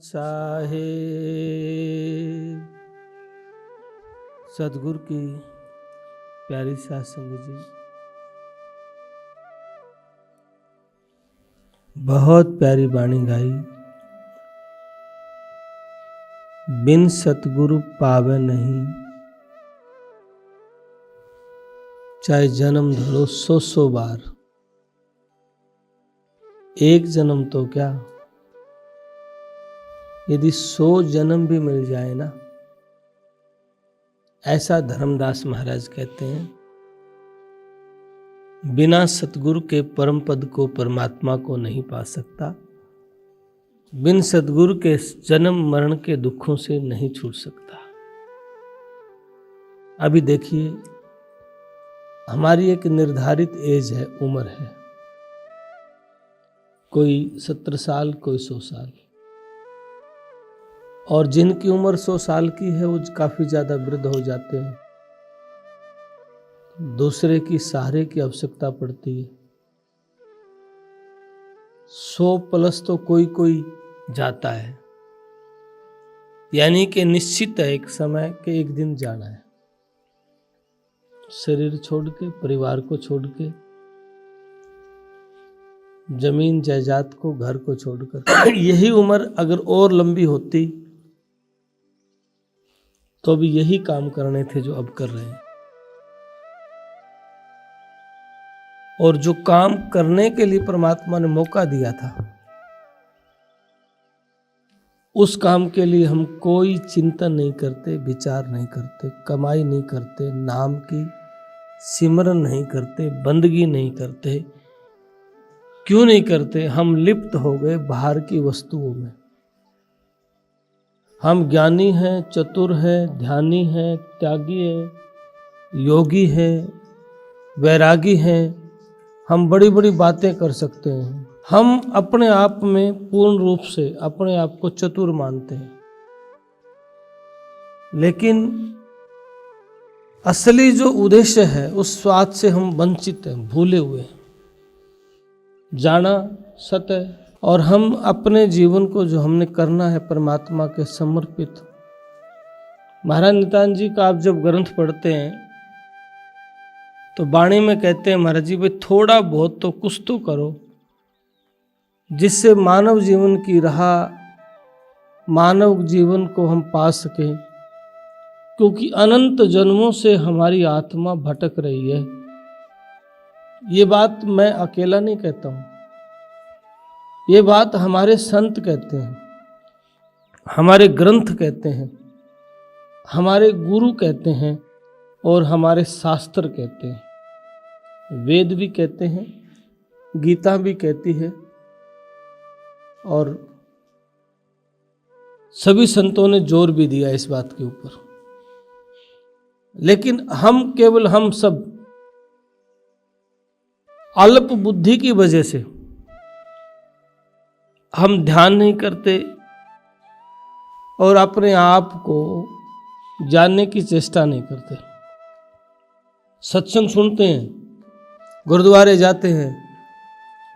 साहेब। सतगुरु की प्यारी साध संगत जी, बहुत प्यारी बाणी गाई। बिन सतगुरु पावे नहीं, चाहे जन्म धरो 100 बार। एक जन्म तो क्या, यदि 100 जन्म भी मिल जाए ना, ऐसा धर्मदास महाराज कहते हैं, बिना सतगुरु के परम पद को, परमात्मा को नहीं पा सकता। बिन सतगुरु के जन्म मरण के दुखों से नहीं छूट सकता। अभी देखिए, हमारी एक निर्धारित एज है, उम्र है। कोई 17 साल, कोई 100 साल। और जिनकी उम्र 100 साल की है, वो काफी ज्यादा वृद्ध हो जाते हैं। दूसरे की सहारे की आवश्यकता पड़ती है। 100 प्लस तो कोई कोई जाता है, यानी कि निश्चित है एक समय के एक दिन जाना है। शरीर छोड़ के, परिवार को छोड़ के, जमीन जायदाद को, घर को छोड़कर। यही उम्र अगर और लंबी होती तो भी यही काम करने थे जो अब कर रहे हैं। और जो काम करने के लिए परमात्मा ने मौका दिया था, उस काम के लिए हम कोई चिंतन नहीं करते, विचार नहीं करते, कमाई नहीं करते, नाम की सिमरन नहीं करते, बंदगी नहीं करते। क्यों नहीं करते? हम लिप्त हो गए बाहर की वस्तुओं में। हम ज्ञानी हैं, चतुर हैं, ध्यानी हैं, त्यागी हैं, योगी हैं, वैरागी हैं। हम बड़ी बड़ी बातें कर सकते हैं। हम अपने आप में पूर्ण रूप से अपने आप को चतुर मानते हैं, लेकिन असली जो उद्देश्य है उस स्वाद से हम वंचित हैं, भूले हुए हैं। जाना सत्य, और हम अपने जीवन को जो हमने करना है परमात्मा के समर्पित। महाराज नित्यानंद जी का आप जब ग्रंथ पढ़ते हैं तो वाणी में कहते हैं, महाराज जी भाई थोड़ा बहुत तो कुछ तो करो, जिससे मानव जीवन की राह, मानव जीवन को हम पा सकें। क्योंकि अनंत जन्मों से हमारी आत्मा भटक रही है। ये बात मैं अकेला नहीं कहता हूँ, ये बात हमारे संत कहते हैं, हमारे ग्रंथ कहते हैं, हमारे गुरु कहते हैं, और हमारे शास्त्र कहते हैं। वेद भी कहते हैं, गीता भी कहती है, और सभी संतों ने जोर भी दिया इस बात के ऊपर। लेकिन हम सब अल्प बुद्धि की वजह से हम ध्यान नहीं करते और अपने आप को जानने की चेष्टा नहीं करते। सत्संग सुनते हैं, गुरुद्वारे जाते हैं,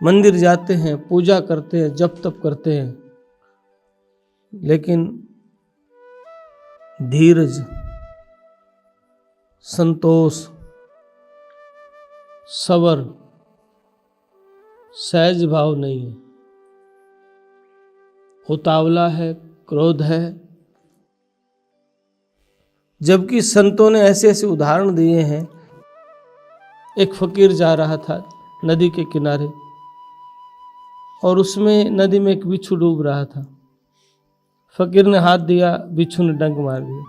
मंदिर जाते हैं, पूजा करते हैं, जप तप करते हैं, लेकिन धीरज, संतोष, सबर, सहज भाव नहीं है। उतावला है, क्रोध है। जबकि संतों ने ऐसे ऐसे उदाहरण दिए हैं। एक फकीर जा रहा था नदी के किनारे, और उसमें नदी में एक बिच्छू डूब रहा था। फकीर ने हाथ दिया, बिच्छू ने डंक मार दिया,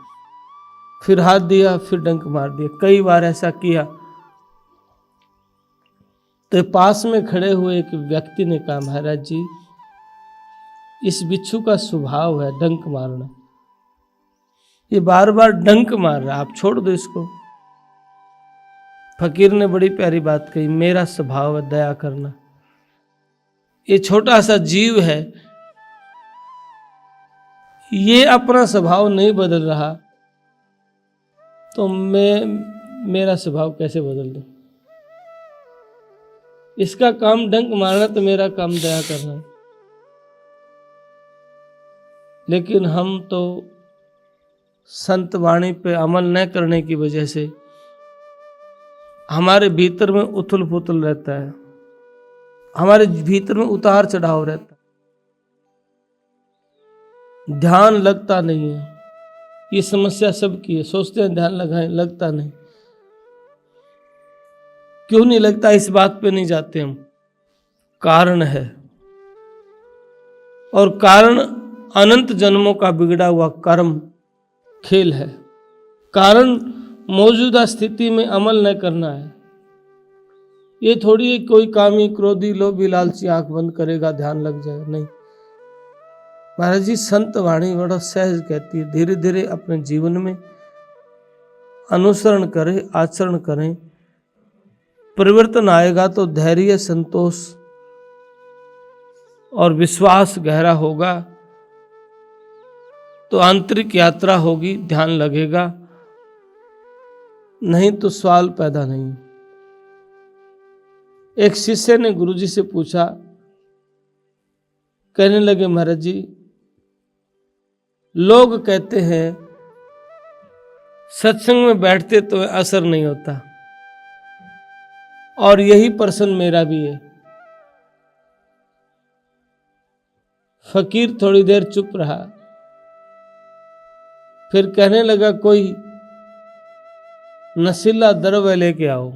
फिर हाथ दिया, फिर डंक मार दिया। कई बार ऐसा किया तो पास में खड़े हुए एक व्यक्ति ने कहा, महाराज जी, इस बिच्छू का स्वभाव है डंक मारना, ये बार बार डंक मार रहा, आप छोड़ दो इसको। फकीर ने बड़ी प्यारी बात कही, मेरा स्वभाव है दया करना। ये छोटा सा जीव है, ये अपना स्वभाव नहीं बदल रहा, तो मेरा स्वभाव कैसे बदल दूं? इसका काम डंक मारना, तो मेरा काम दया करना है। लेकिन हम तो संत वाणी पे अमल न करने की वजह से हमारे भीतर में उथल पुथल रहता है, हमारे भीतर में उतार चढ़ाव रहता है, ध्यान लगता नहीं है। ये समस्या सबकी है, सोचते हैं ध्यान लगाएं, लगता नहीं। क्यों नहीं लगता, इस बात पे नहीं जाते हम। कारण है, और कारण अनंत जन्मों का बिगड़ा हुआ कर्म खेल है। कारण मौजूदा स्थिति में अमल न करना है। ये थोड़ी है कोई कामी क्रोधी लोभी लालची आंख बंद करेगा ध्यान लग जाएगा, नहीं। महाराज जी संत वाणी बड़ा सहज कहती है, धीरे धीरे अपने जीवन में अनुसरण करें, आचरण करें, परिवर्तन आएगा तो धैर्य, संतोष और विश्वास गहरा होगा, तो आंतरिक यात्रा होगी, ध्यान लगेगा, नहीं तो सवाल पैदा नहीं। एक शिष्य ने गुरुजी से पूछा, कहने लगे महाराज जी लोग कहते हैं सत्संग में बैठते तो असर नहीं होता, और यही प्रश्न मेरा भी है। फकीर थोड़ी देर चुप रहा, फिर कहने लगा कोई नशीला द्रव्य लेके आओ।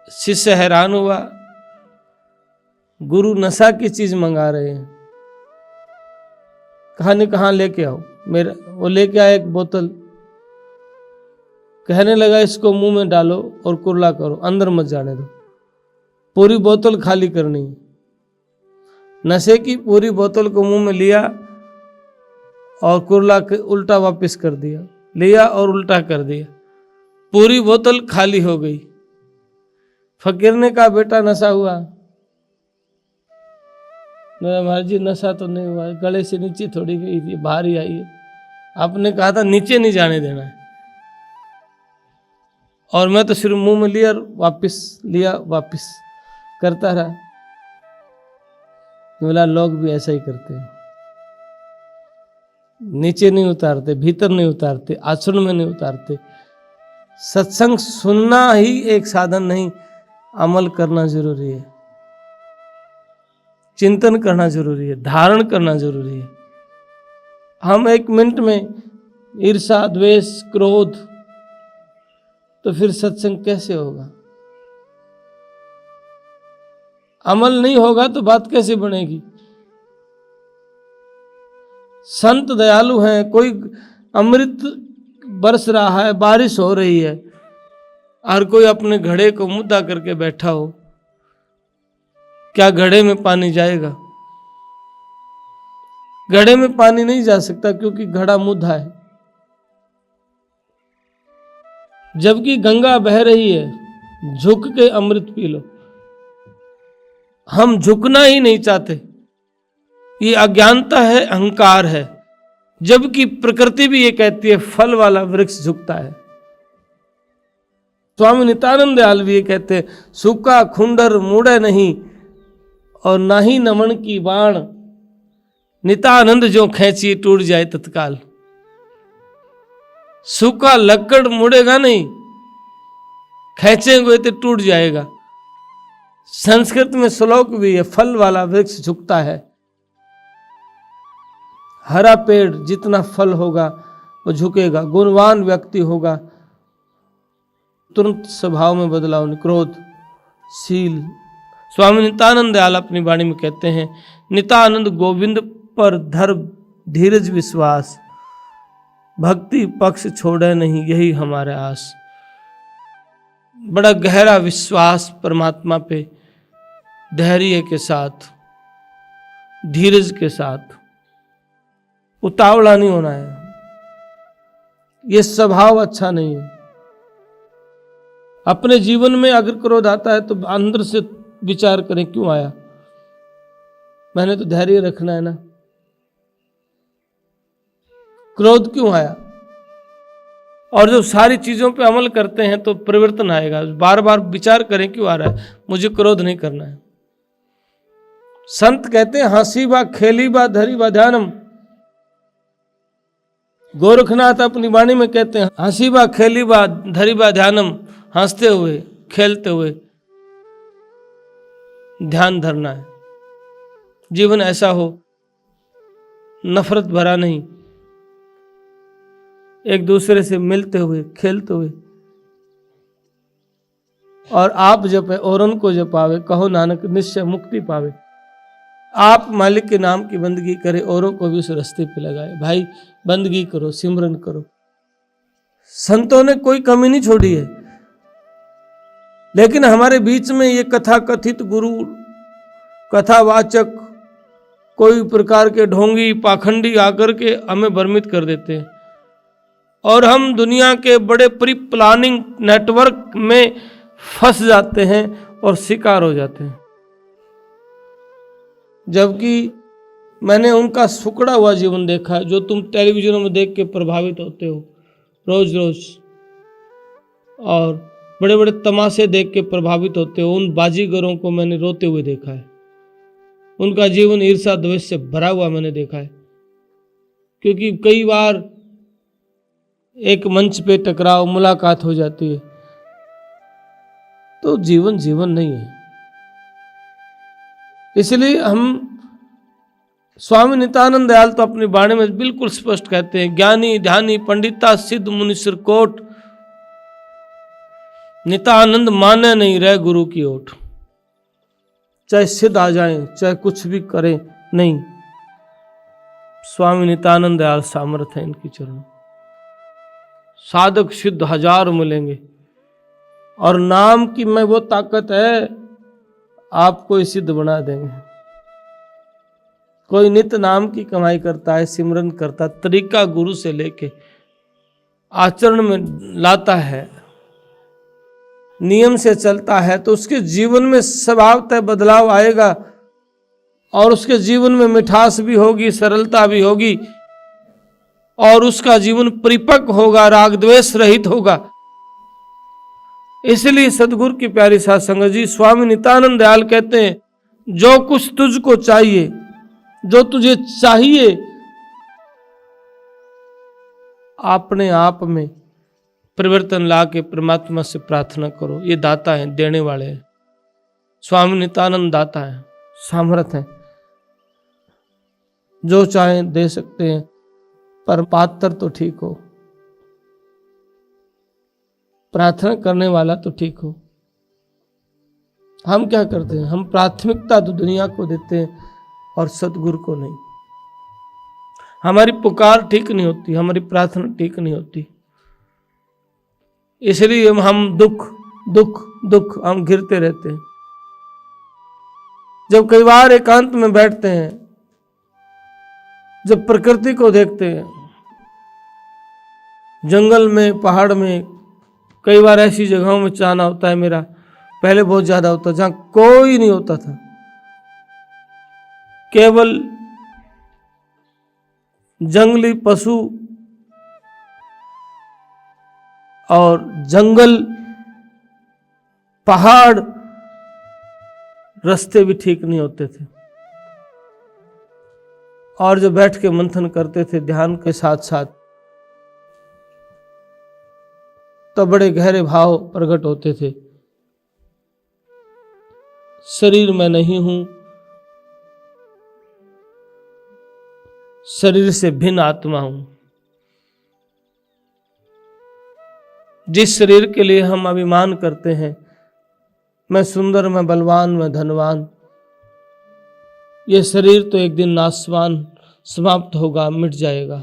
शिष्य हैरान हुआ, गुरु नशा की चीज मंगा रहे हैं। कहाँ लेके आओ, मेरा वो लेके आया एक बोतल, कहने लगा इसको मुंह में डालो और कुर्ला करो, अंदर मत जाने दो, पूरी बोतल खाली करनी है। नशे की पूरी बोतल को मुंह में लिया और कुर्ला के उल्टा वापस कर दिया, लिया और उल्टा कर दिया, पूरी बोतल खाली हो गई। फकीर ने कहा बेटा नशा हुआ? महाराज जी नशा तो नहीं हुआ, गले से नीचे थोड़ी गई थी, बाहर ही आई है। आपने कहा था नीचे नहीं जाने देना है, और मैं तो सिर्फ मुंह में लिया और लिया वापस करता रहा। बोला लोग भी ऐसा ही करते हैं, नीचे नहीं उतारते, भीतर नहीं उतारते, आचरण में नहीं उतारते। सत्संग सुनना ही एक साधन नहीं, अमल करना जरूरी है, चिंतन करना जरूरी है, धारण करना जरूरी है। हम 1 मिनट में ईर्षा, द्वेष, क्रोध, तो फिर सत्संग कैसे होगा? अमल नहीं होगा तो बात कैसे बनेगी? संत दयालु हैं, कोई अमृत बरस रहा है, बारिश हो रही है, और कोई अपने घड़े को मुद्दा करके बैठा हो, क्या घड़े में पानी जाएगा? घड़े में पानी नहीं जा सकता, क्योंकि घड़ा मुद्दा है। जबकि गंगा बह रही है, झुक के अमृत पी लो। हम झुकना ही नहीं चाहते, ये अज्ञानता है, अहंकार है। जबकि प्रकृति भी ये कहती है फल वाला वृक्ष झुकता है। स्वामी नित्यानंद दयाल भी ये कहते हैं सूखा खुंडर मुड़े नहीं, और ना ही नमन की बाण, नित्यानंद जो खींची टूट जाए तत्काल। सूखा लकड़ मुड़ेगा नहीं, खींचेंगे तो टूट जाएगा। संस्कृत में श्लोक भी है, फल वाला वृक्ष झुकता है। हरा पेड़ जितना फल होगा वो झुकेगा। गुणवान व्यक्ति होगा, तुरंत स्वभाव में बदलाव नहीं, क्रोध, शील। स्वामी नित्यानंद दयाल अपनी वाणी में कहते हैं, नित्यानंद गोविंद पर धर धीरज विश्वास, भक्ति पक्ष छोड़े नहीं, यही हमारे आस। बड़ा गहरा विश्वास परमात्मा पे, धैर्य के साथ, धीरज के साथ, उतावला नहीं होना है। ये स्वभाव अच्छा नहीं है। अपने जीवन में अगर क्रोध आता है तो अंदर से विचार करें क्यों आया, मैंने तो धैर्य रखना है ना। क्रोध क्यों आया? और जब सारी चीजों पे अमल करते हैं तो परिवर्तन आएगा। बार बार विचार करें क्यों आ रहा है, मुझे क्रोध नहीं करना है। संत कहते हैं हंसी बा खेली बा धरी बा ध्यानम। गोरखनाथ अपनी वाणी में कहते हैं हंसी बा खेली बा धरी बा ध्यानम, हंसते हुए खेलते हुए ध्यान धरना है। जीवन ऐसा हो नफरत भरा नहीं, एक दूसरे से मिलते हुए खेलते हुए। और आप जपे औरन को जपावे, कहो नानक निश्चय मुक्ति पावे। आप मालिक के नाम की बंदगी करें, औरों को भी उस रास्ते पे लगाए। भाई बंदगी करो, सिमरन करो। संतों ने कोई कमी नहीं छोड़ी है, लेकिन हमारे बीच में ये कथा कथित गुरु, कथावाचक, कोई प्रकार के ढोंगी पाखंडी आकर के हमें भ्रमित कर देते हैं और हम दुनिया के बड़े प्री प्लानिंग नेटवर्क में फंस जाते हैं और शिकार हो जाते हैं। जबकि मैंने उनका सुकड़ा हुआ जीवन देखा है, जो तुम टेलीविजन में देख के प्रभावित होते हो रोज रोज, और बड़े बड़े तमाशे देख के प्रभावित होते हो। उन बाजीगरों को मैंने रोते हुए देखा है, उनका जीवन ईर्ष्या द्वेष से भरा हुआ मैंने देखा है। क्योंकि कई बार एक मंच पे टकराव मुलाकात हो जाती है, तो जीवन जीवन नहीं है। इसलिए हम स्वामी नित्यानंद दयाल तो अपनी वाणी में बिल्कुल स्पष्ट कहते हैं, ज्ञानी ध्यानी पंडिता सिद्ध मुनि सिरकोट, नित्यानंद माने नहीं रह गुरु की ओट। चाहे सिद्ध आ जाएं, चाहे कुछ भी करें, नहीं, स्वामी नित्यानंद दयाल सामर्थ है इनकी चरण। साधक सिद्ध हजार मिलेंगे और नाम की में वो ताकत है, आपको सिद्ध बना देंगे। कोई नित्य नाम की कमाई करता है, सिमरन करता, तरीका गुरु से लेके आचरण में लाता है, नियम से चलता है, तो उसके जीवन में स्वभावतः बदलाव आएगा और उसके जीवन में मिठास भी होगी, सरलता भी होगी और उसका जीवन परिपक्व होगा, राग द्वेष रहित होगा। इसलिए सदगुरु की प्यारी साध संगत जी, स्वामी नित्यानंद दयाल कहते हैं, जो कुछ तुझको चाहिए, जो तुझे चाहिए, अपने आप में परिवर्तन ला के परमात्मा से प्रार्थना करो। ये दाता है, देने वाले हैं। स्वामी नित्यानंद दाता है, सामर्थ है, जो चाहें दे सकते हैं, पर पात्र तो ठीक हो, प्रार्थना करने वाला तो ठीक हो। हम क्या करते हैं, हम प्राथमिकता तो दुनिया को देते हैं और सतगुरु को नहीं। हमारी पुकार ठीक नहीं होती, हमारी प्रार्थना ठीक नहीं होती, इसलिए हम दुख दुख दुख हम घिरते रहते हैं। जब कई बार एकांत में बैठते हैं, जब प्रकृति को देखते हैं, जंगल में, पहाड़ में, कई बार ऐसी जगहों में जाना होता है मेरा, पहले बहुत ज्यादा होता, जहां कोई नहीं होता था, केवल जंगली पशु और जंगल, पहाड़, रास्ते भी ठीक नहीं होते थे। और जो बैठ के मंथन करते थे ध्यान के साथ साथ, तो बड़े गहरे भाव प्रकट होते थे। शरीर में नहीं हूं, शरीर से भिन्न आत्मा हूं। जिस शरीर के लिए हम अभिमान करते हैं, मैं सुंदर, मैं बलवान, मैं धनवान, ये शरीर तो एक दिन नाशवान समाप्त होगा, मिट जाएगा।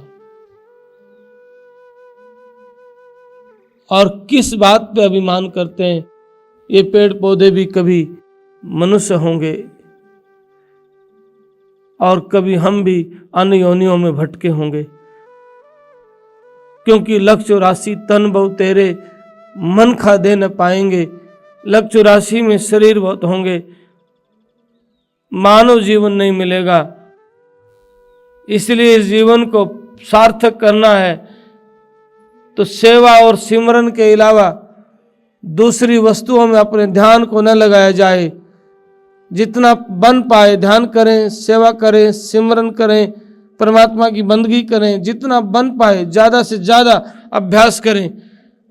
और किस बात पे अभिमान करते हैं, ये पेड़ पौधे भी कभी मनुष्य होंगे और कभी हम भी अन्य योनियों में भटके होंगे, क्योंकि लख 84 तन बहु तेरे, मन खा दे न पाएंगे। लख 84 में शरीर बहुत होंगे, मानव जीवन नहीं मिलेगा। इसलिए इस जीवन को सार्थक करना है तो सेवा और सिमरन के अलावा दूसरी वस्तुओं में अपने ध्यान को न लगाया जाए, जितना बन पाए ध्यान करें, सेवा करें, सिमरन करें, परमात्मा की बंदगी करें, जितना बन पाए ज़्यादा से ज़्यादा अभ्यास करें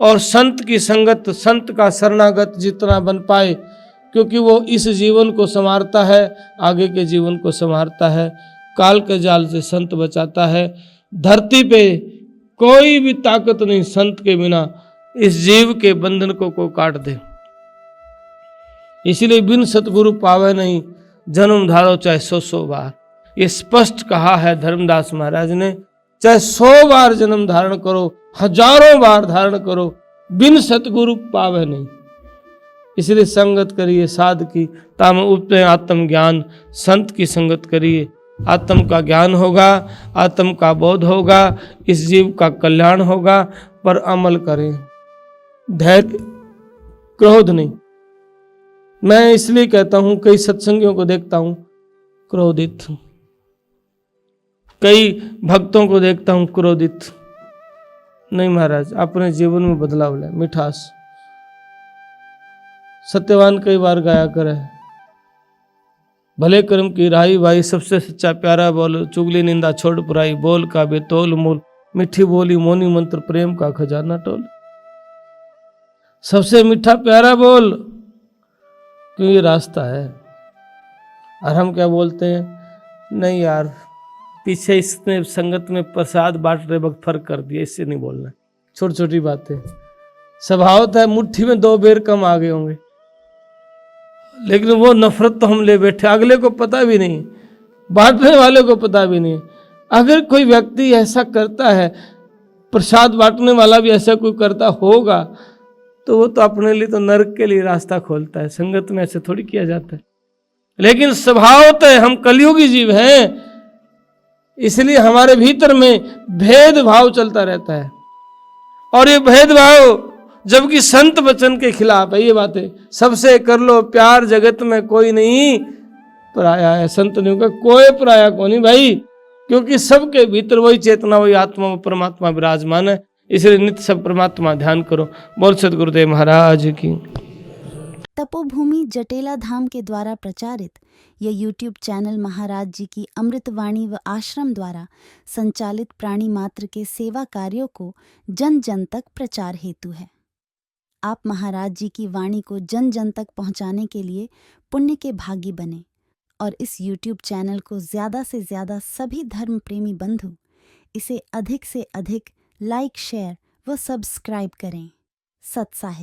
और संत की संगत, संत का शरणागत जितना बन पाए, क्योंकि वो इस जीवन को संवारता है, आगे के जीवन को संवारता है, काल के जाल से संत बचाता है। धरती पे कोई भी ताकत नहीं संत के बिना इस जीव के बंधन को काट दे। इसलिए बिन सतगुरु पावे नहीं, जन्म धारो चाहे 100 बार। ये स्पष्ट कहा है धर्मदास महाराज ने, चाहे 100 बार जन्म धारण करो, हजारों बार धारण करो, बिन सतगुरु पावे नहीं। इसलिए संगत करिए साध की, ताम उपते आत्म ज्ञान। संत की संगत करिए, आत्म का ज्ञान होगा, आत्म का बोध होगा, इस जीव का कल्याण होगा। पर अमल करें, धैर्य, क्रोध नहीं। मैं इसलिए कहता हूं, कई सत्संगियों को देखता हूं क्रोधित, कई भक्तों को देखता हूं क्रोधित। नहीं महाराज, अपने जीवन में बदलाव लाए, मिठास। सत्यवान कई बार गाया करे, भले कर्म की राही भाई, सबसे सच्चा प्यारा बोल, चुगली निंदा छोड़ पुराई, बोल का बेतोल मूल, मीठी बोली मोनी मंत्र, प्रेम का खजाना टोल। सबसे मीठा प्यारा बोल, क्यों ये रास्ता है। और हम क्या बोलते हैं, नहीं यार पीछे इसने संगत में प्रसाद बांटने वक्त फर्क कर दिया, इससे नहीं बोलना। छोटी छोटी बातें, स्वभावत है मुट्ठी में 2 बेर कम आ गए होंगे, लेकिन वो नफरत तो हम ले बैठे, अगले को पता भी नहीं, बांटने वाले को पता भी नहीं। अगर कोई व्यक्ति ऐसा करता है, प्रसाद बांटने वाला भी ऐसा कोई करता होगा, तो वो तो अपने लिए तो नरक के लिए रास्ता खोलता है। संगत में ऐसे थोड़ी किया जाता है। लेकिन स्वभावत है हम कलयुगी जीव हैं, इसलिए हमारे भीतर में भेदभाव चलता रहता है। और ये भेदभाव जबकि संत वचन के खिलाफ है। ये बातें सबसे कर लो प्यार, जगत में कोई नहीं पराया है। संत ने कहा कोई पराया को नहीं भाई, क्योंकि सबके भीतर वही चेतना, वही आत्मा, परमात्मा विराजमान है। इसलिए नित्य सब परमात्मा ध्यान करो। बोल सद्गुरुदेव महाराज की। तपोभूमि जटेला धाम के द्वारा प्रचारित यह यूट्यूब चैनल महाराज जी की अमृतवाणी व आश्रम द्वारा संचालित प्राणी मात्र के सेवा कार्यों को जन जन तक प्रचार हेतु है। आप महाराज जी की वाणी को जन जन तक पहुंचाने के लिए पुण्य के भागी बने और इस यूट्यूब चैनल को ज़्यादा से ज़्यादा सभी धर्म प्रेमी बंधु इसे अधिक से अधिक लाइक, शेयर व सब्सक्राइब करें। सत्साहिब।